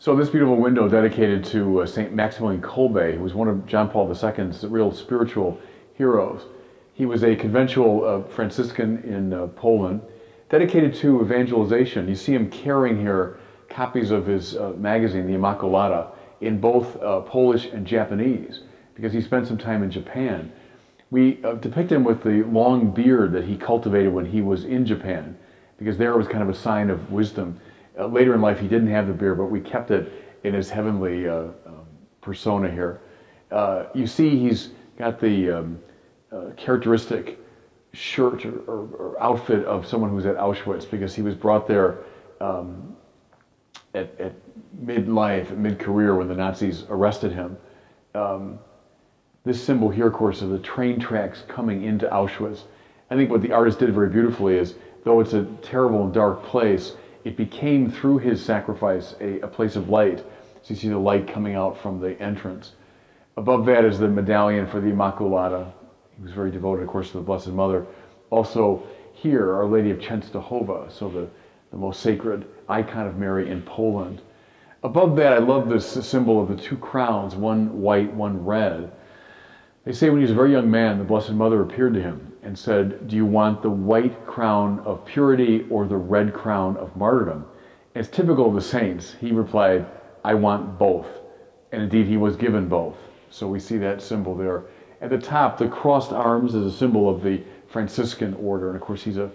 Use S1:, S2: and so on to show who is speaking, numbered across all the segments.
S1: So this beautiful window dedicated to St. Maximilian Kolbe, who was one of John Paul II's real spiritual heroes. He was a conventual Franciscan in Poland, dedicated to evangelization. You see him carrying here copies of his magazine, the Immaculata, in both Polish and Japanese, because he spent some time in Japan. We depict him with the long beard that he cultivated when he was in Japan, because there it was kind of a sign of wisdom. Later in life, he didn't have the beard, but we kept it in his heavenly persona here. You see he's got the characteristic shirt or outfit of someone who's at Auschwitz, because he was brought there at midlife, at mid-career, when the Nazis arrested him. This symbol here, of course, of the train tracks coming into Auschwitz. I think what the artist did very beautifully is, though it's a terrible and dark place, it became, through his sacrifice, a place of light. So you see the light coming out from the entrance. Above that is the medallion for the Immaculata. He was very devoted, of course, to the Blessed Mother. Also here, Our Lady of Częstochowa, so the most sacred icon of Mary in Poland. Above that, I love this symbol of the two crowns, one white, one red. They say when he was a very young man, the Blessed Mother appeared to him and said, "Do you want the white crown of purity or the red crown of martyrdom?" As typical of the saints, he replied, "I want both." And indeed, he was given both. So we see that symbol there. At the top, the crossed arms is a symbol of the Franciscan order. And of course, he's a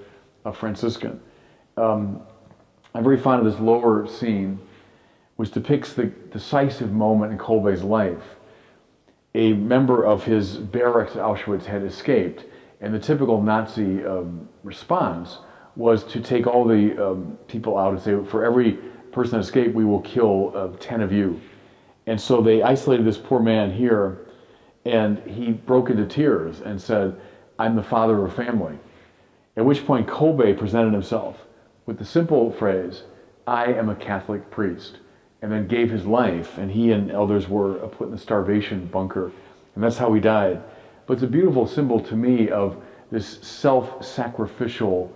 S1: Franciscan. I'm very fond of this lower scene, which depicts the decisive moment in Kolbe's life. A member of his barracks at Auschwitz had escaped, and the typical Nazi response was to take all the people out and say, for every person that escaped, we will kill 10 of you. And so they isolated this poor man here, and he broke into tears and said, "I'm the father of a family." At which point Kolbe presented himself with the simple phrase, "I am a Catholic priest," and then gave his life, and he and others were put in the starvation bunker, and that's how he died. But it's a beautiful symbol to me of this self-sacrificial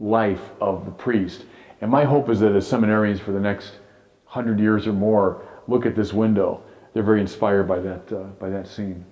S1: life of the priest. And my hope is that as seminarians for the next 100 years or more look at this window, they're very inspired by that scene.